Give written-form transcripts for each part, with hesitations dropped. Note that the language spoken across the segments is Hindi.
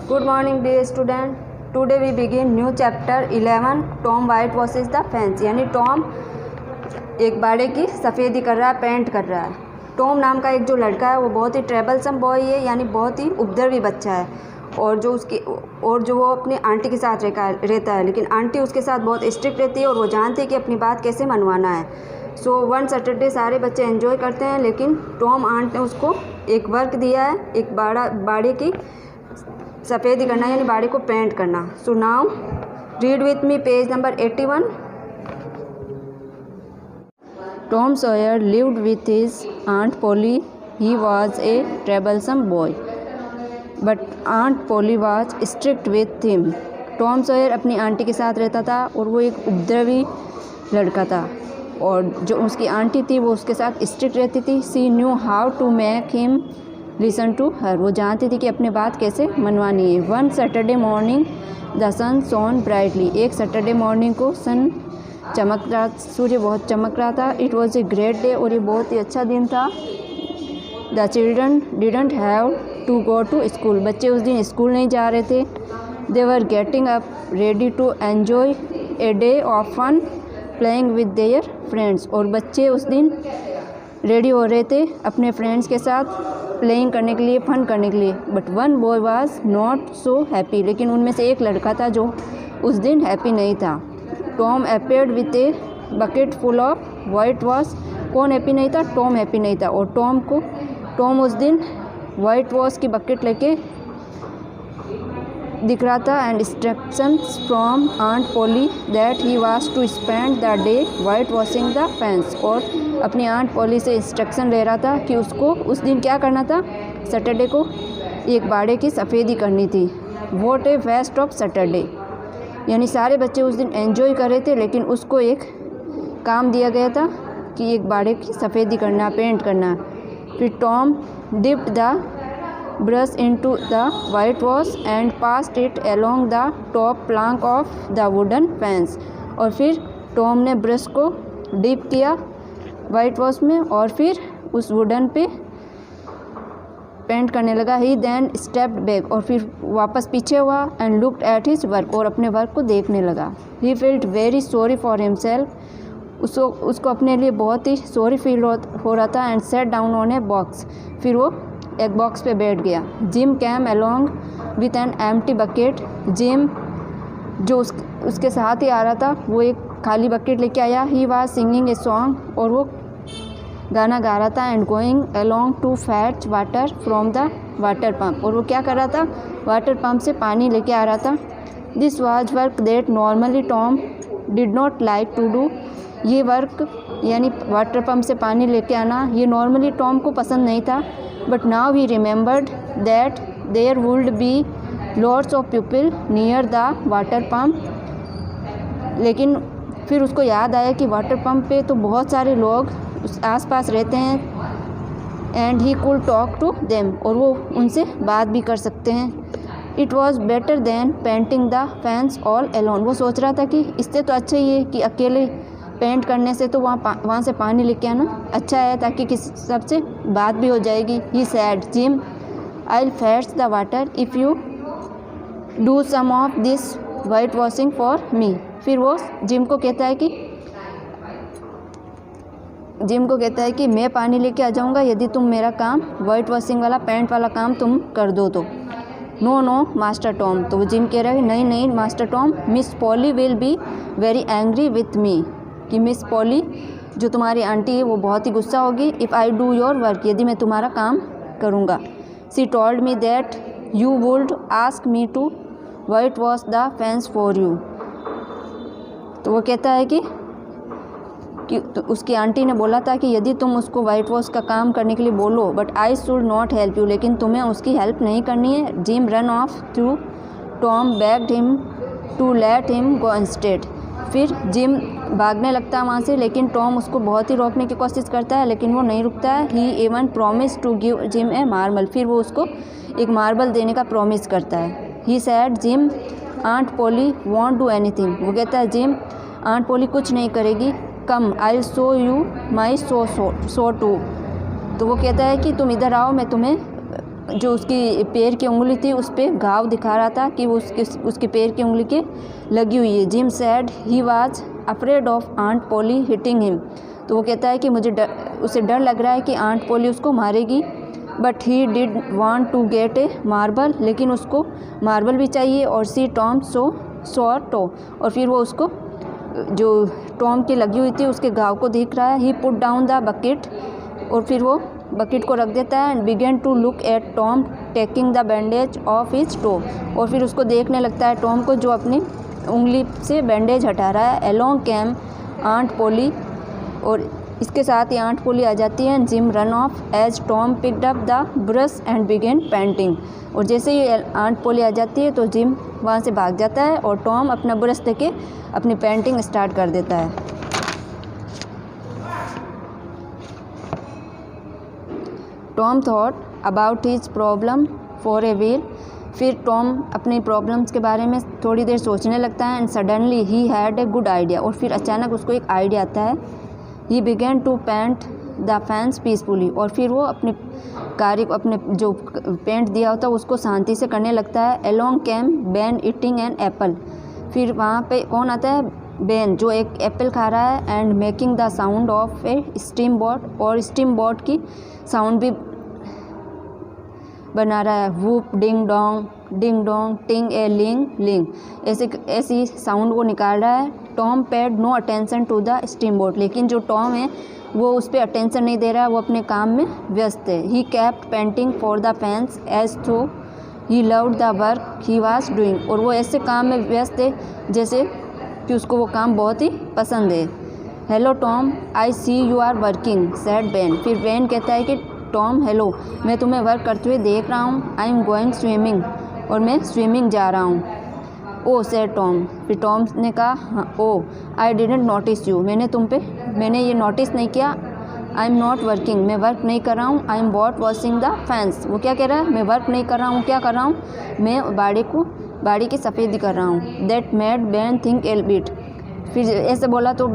Good morning dear student. Today we begin new chapter 11 Tom whitewashes the fence. यानी टॉम एक बाड़े की सफ़ेदी कर रहा है, पेंट कर रहा है। टॉम नाम का एक जो लड़का है वो बहुत ही ट्रेबलसम बॉय है, यानी बहुत ही उपद्रवी बच्चा है और जो वो अपनी आंटी के साथ रहता है, लेकिन आंटी उसके साथ बहुत स्ट्रिक्ट रहती है और वो जानती है कि अपनी बात कैसे मनवाना है। सो वन सैटरडे सारे बच्चे एंजॉय करते हैं, लेकिन टॉम आंट ने उसको एक वर्क दिया है, एक बाड़े की सफ़ेदी करना यानी बाड़ी को पेंट करना। So now read with me page number 81। Tom Sawyer lived with his Aunt Polly. He was a troublesome boy, but Aunt Polly was strict with him. Tom Sawyer अपनी आंटी के साथ रहता था और वो एक उपद्रवी लड़का था, और जो उसकी आंटी थी वो उसके साथ स्ट्रिक्ट रहती थी। She knew how to make him listen to her. वो जानती थी कि अपनी बात कैसे मनवानी है। One Saturday morning the sun shone brightly. एक सैटरडे मॉर्निंग को सूर्य बहुत चमक रहा था। It was a great day, और ये बहुत ही अच्छा दिन था। The children didn't have to go to school. बच्चे उस दिन स्कूल नहीं जा रहे थे। They were getting up ready to enjoy a day of fun playing with their friends. और बच्चे उस दिन रेडी हो रहे थे अपने फ्रेंड्स के साथ प्लेइंग करने के लिए, फन करने के लिए। But one boy was not so happy. लेकिन उनमें से एक लड़का था जो उस दिन हैप्पी नहीं था। Tom appeared with a bucket full of white wash. कौन हैप्पी नहीं था? टॉम हैप्पी नहीं था। और टॉम उस दिन वाइट वॉश की बकेट लेके दिख रहा था। And instructions from aunt Polly that he was to spend the day white washing the fence. और अपनी आंट पोली से इंस्ट्रक्शन ले रहा था कि उसको उस दिन क्या करना था, सैटरडे को एक बाड़े की सफ़ेदी करनी थी। What a waste of Saturday. यानी सारे बच्चे उस दिन एंजॉय कर रहे थे, लेकिन उसको एक काम दिया गया था कि एक बाड़े की सफ़ेदी करना, पेंट करना। फिर Tom dipped the brush into the white wash and passed it along the top plank of the wooden fence. और फिर टॉम ने ब्रश को डिप किया वाइट वॉश में और फिर उस वुडन पे पेंट करने लगा। ही देन स्टेप्ड बैक. और फिर वापस पीछे हुआ and looked at his work. और अपने वर्क को देखने लगा। He felt very sorry for himself. उसको अपने लिए बहुत ही सॉरी फील हो रहा था। And sat down on a box. फिर वो एक बॉक्स पे बैठ गया। Jim came along with an empty bucket. Jim जो उसके साथ ही आ रहा था वो एक खाली बकेट लेके आया। He was singing a song. और वो गाना गा रहा था। And going along to fetch water from the water pump. और वो क्या कर रहा था, वाटर पम्प से पानी लेके आ रहा था। This was work that normally Tom did not like to do. ये वर्क यानी वाटर पम्प से पानी लेके आना ये नॉर्मली टॉम को पसंद नहीं था। But now he remembered that there would be lots of people near the water pump. लेकिन फिर उसको याद आया कि वाटर पम्प पे तो बहुत सारे लोग आसपास रहते हैं। And he could talk to them. और वो उनसे बात भी कर सकते हैं। It was better than painting the fence all alone. वो सोच रहा था कि इससे तो अच्छा ही है कि अकेले पेंट करने से तो वहाँ से पानी लेके आना अच्छा है, ताकि किसी सबसे बात भी हो जाएगी. He said Jim I will fetch the water if you do some of this whitewashing for me. फिर वो जिम को कहता है कि मैं पानी लेके आ जाऊँगा यदि तुम मेरा काम वाइट वॉशिंग वाला, पेंट वाला काम तुम कर दो तो. No master Tom. तो वो जिम कह रहा है नहीं master Tom, Miss Polly will be very angry with me. कि मिस पॉली जो तुम्हारी आंटी है वो बहुत ही गुस्सा होगी if I do your work, यदि मैं तुम्हारा काम करूँगा. She told me that you would ask me to white wash the fence for you. तो वो कहता है कि तो उसकी आंटी ने बोला था कि यदि तुम उसको वाइट वॉश का काम करने के लिए बोलो, but I should not help you. लेकिन तुम्हें उसकी हेल्प नहीं करनी है. Jim run off to Tom begged him to let him go instead. फिर जिम भागने लगता है वहाँ से, लेकिन टॉम उसको बहुत ही रोकने की कोशिश करता है, लेकिन वो नहीं रुकता है. He even promise to give Jim a marble. फिर वो उसको एक मार्बल देने का प्रॉमिस करता है. He said Jim aunt Polly won't do anything. वो कहता है जिम आंट पोली कुछ नहीं करेगी. Come I show you my sore toe. तो वो कहता है कि तुम इधर आओ, मैं तुम्हें जो उसकी पैर की उंगली थी उस पर घाव दिखा रहा था कि वो उसके पैर की उंगली के लगी हुई है। Jim said he was afraid of aunt Polly hitting him. तो वो कहता है कि उसे डर लग रहा है कि आंट पोली उसको मारेगी। But he did want to get a marble, लेकिन उसको मार्बल भी चाहिए। और सी टॉम सो टो, और फिर वो उसको जो टॉम की लगी हुई थी उसके घाव को देख रहा है। He put down the bucket, और फिर वो बकेट को रख देता है। And began to look at Tom taking the bandage off his toe, और फिर उसको देखने लगता है टॉम को जो अपनी उंगली से बैंडेज हटा रहा है। अलोंग कैम आंट पोली, और इसके साथ ही आंट पोली आ जाती है। Jim run off as Tom picked up the brush and began painting, और जैसे ही आंट पोली आ जाती है तो जिम वहाँ से भाग जाता है और टॉम अपना ब्रश लेके अपनी पेंटिंग स्टार्ट कर देता है। Tom thought about his problem for a while, फिर टॉम अपनी प्रॉब्लम्स के बारे में थोड़ी देर सोचने लगता है। And suddenly he had a good idea, और फिर अचानक उसको एक आइडिया आता है। He began to paint the fence peacefully, और फिर वो अपने कार्य को, अपने जो पेंट दिया होता है उसको शांति से करने लगता है। Along came Ben eating an apple, फिर वहाँ पे कौन आता है? बेन, जो एक एप्पल खा रहा है। And making the sound of A steam boat, और स्टीम बोट की साउंड भी बना रहा है। वूप डिंग डोंग टिंग ए लिंग लिंग, ऐसी साउंड वो निकाल रहा है। Tom paid no attention to the steam boat, लेकिन जो टॉम है वो उस पर अटेंशन नहीं दे रहा है, वो अपने काम में व्यस्त है। He kept painting for the fence as though he loved the work he was doing, और वो ऐसे काम में व्यस्त है जैसे कि उसको वो काम बहुत ही पसंद है। Hello Tom, I see you are working said Ben, फिर बेन कहता है कि टॉम हेलो, मैं तुम्हें वर्क करते हुए देख रहा हूँ। आई एम गोइंग स्विमिंग, और मैं स्विमिंग जा रहा हूँ। ओ सैड टॉम, फिर टॉम ने कहा हाँ, oh I didn't notice you, मैंने ये नोटिस नहीं किया। आई एम नॉट वर्किंग, मैं वर्क नहीं कर रहा हूँ। I am but washing the fence, वो क्या कह रहा है? मैं वर्क नहीं कर रहा हूँ, क्या कर रहा हूँ? मैं बाड़ी की सफ़ेदी कर रहा हूँ। That made Ben think a bit, फिर ऐसे बोला तो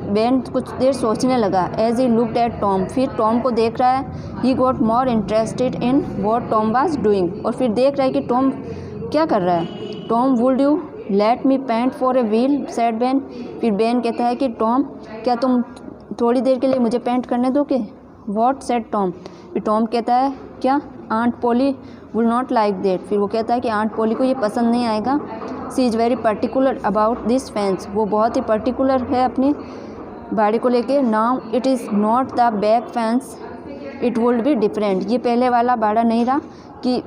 बेन कुछ देर सोचने लगा। As he looked at Tom, फिर टॉम को देख रहा है। He got more interested in what Tom was doing, और फिर देख रहा है कि टॉम क्या कर रहा है। Tom would you let me paint for a while said Ben, फिर बेन कहता है कि टॉम क्या तुम थोड़ी देर के लिए मुझे पेंट करने दोगे? वॉट सैड टॉम, फिर टॉम कहता है क्या? Aunt Polly will not like that, फिर वो कहता है कि आंट पोली को ये पसंद नहीं आएगा। She is very particular about this fence, वो बहुत ही पर्टिकुलर है अपनी बाड़ी को लेके। Now it is not the back fence, it would be different, ये पहले वाला बाड़ा नहीं रहा कि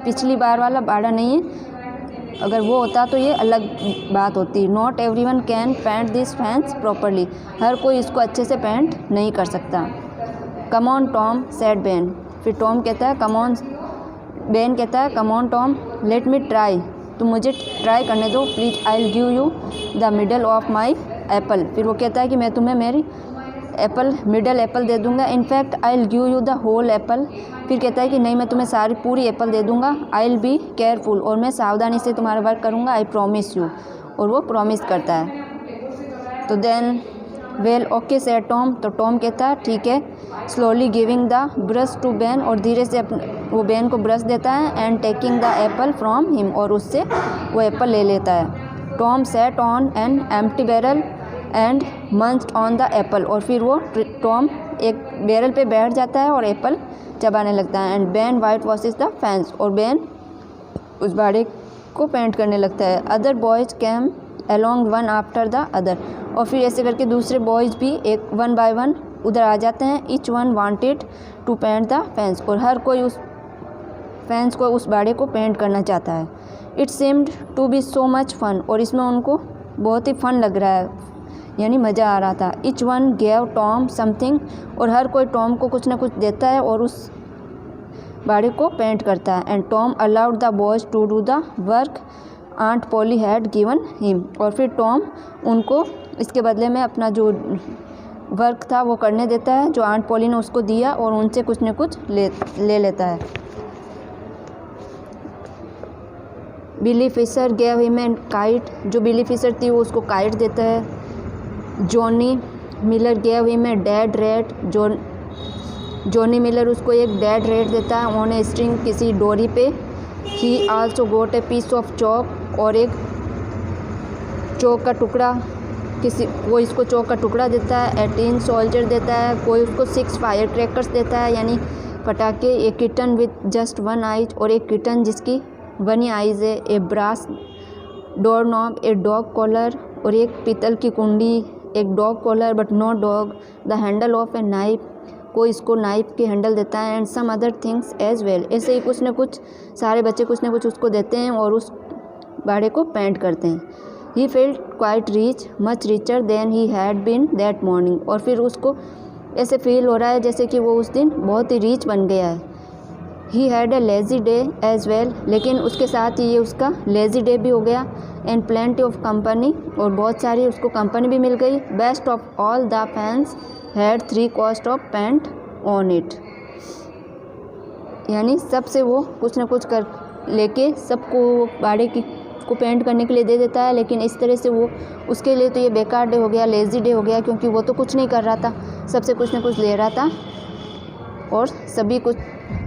पिछली बार वाला बाड़ा नहीं है, अगर वो होता तो ये अलग बात होती। Not everyone can paint this fence properly, हर कोई इसको अच्छे से पेंट नहीं कर सकता। Come on Tom said Ben, फिर टॉम कहता है कम ऑन, बेन कहता है come on Tom let me try, तुम मुझे ट्राई करने दो please. I will give you the middle of my apple, फिर वो कहता है कि मैं तुम्हें मेरी मिडल एप्पल दे दूंगा। In fact I will give you the whole apple, फिर कहता है कि नहीं मैं तुम्हें सारी पूरी एप्पल दे दूंगा। आई विल बी केयरफुल, और मैं सावधानी से तुम्हारा वर्क करूंगा। आई प्रॉमिस यू, और वो प्रॉमिस करता है। तो then well okay said Tom, तो टॉम कहता है ठीक है। Slowly giving the brush to Ben, और धीरे से वो बेन को ब्रश देता है। And taking the apple from him, और उससे वो एप्पल ले लेता है। Tom sat on an empty barrel and munched on the apple, और फिर वो टॉम एक बैरल पे बैठ जाता है और एप्पल चबाने लगता है। And Ben white washes the fence, और बेन उस बाड़े को पेंट करने लगता है। Other boys came along one after the other, और फिर ऐसे करके दूसरे बॉयज़ भी एक वन बाय वन उधर आ जाते हैं। Each one wanted to paint the fence, और हर कोई उस फेंस को, उस बाड़े को पेंट करना चाहता है। It seemed to be so much fun, और इसमें उनको बहुत ही फन लग रहा है, यानी मज़ा आ रहा था। Each one gave Tom something, और हर कोई टॉम को कुछ ना कुछ देता है और उस बाड़े को पेंट करता है। And Tom allowed the boys to do the work aunt Polly had given him, और फिर टॉम उनको इसके बदले में अपना जो वर्क था वो करने देता है जो आंट पोली ने उसको दिया, और उनसे कुछ न कुछ ले लेता है। Billy Fisher gave him and kite, जो बिली फिशर थी वो उसको काइट देता है। Johnny Miller gave him a dead rat, Johnny Miller उसको एक डेड रेट देता है ऑन ए स्ट्रिंग किसी डोरी पे। He also got a piece of chalk, और एक चौक का टुकड़ा, वो इसको चौक का टुकड़ा देता है। ए टीन सोल्जर देता है, कोई उसको 6 फायर क्रैकर्स देता है यानी पटाखे। A kitten with just 1 eyes, और एक किटन जिसकी 1 ही आइज़ है। A brass door knob, a dog collar, और एक पीतल की कुंडी। एक dog collar but no dog. The handle of a knife, कोई इसको नाइफ की हैंडल देता है। And some other things as well, ऐसे ही कुछ न कुछ सारे बच्चे कुछ न कुछ उसको देते हैं और उस बाड़े को पेंट करते हैं। He felt quite rich, much richer than he had been that morning, और फिर उसको ऐसे फील हो रहा है जैसे कि वो उस दिन बहुत ही रिच बन गया है। He had a lazy day as well, लेकिन उसके साथ ही ये उसका लेज़ी डे भी हो गया। एंड प्लेंटी ऑफ कंपनी, और बहुत सारी उसको कंपनी भी मिल गई। Best of all the fence had 3 कॉस्ट ऑफ पेंट ऑन इट, यानी सबसे वो कुछ ना कुछ कर लेके सबको बाड़े की को पेंट करने के लिए दे देता है। लेकिन इस तरह से वो उसके लिए तो ये बेकार डे हो गया, लेज़ी डे हो गया, क्योंकि वो तो कुछ नहीं कर रहा था, सबसे कुछ ना कुछ ले रहा था और सभी कुछ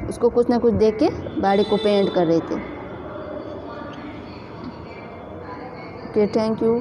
उसको कुछ ना कुछ दे के बाड़े को पेंट कर रहे थे। Okay, thank you.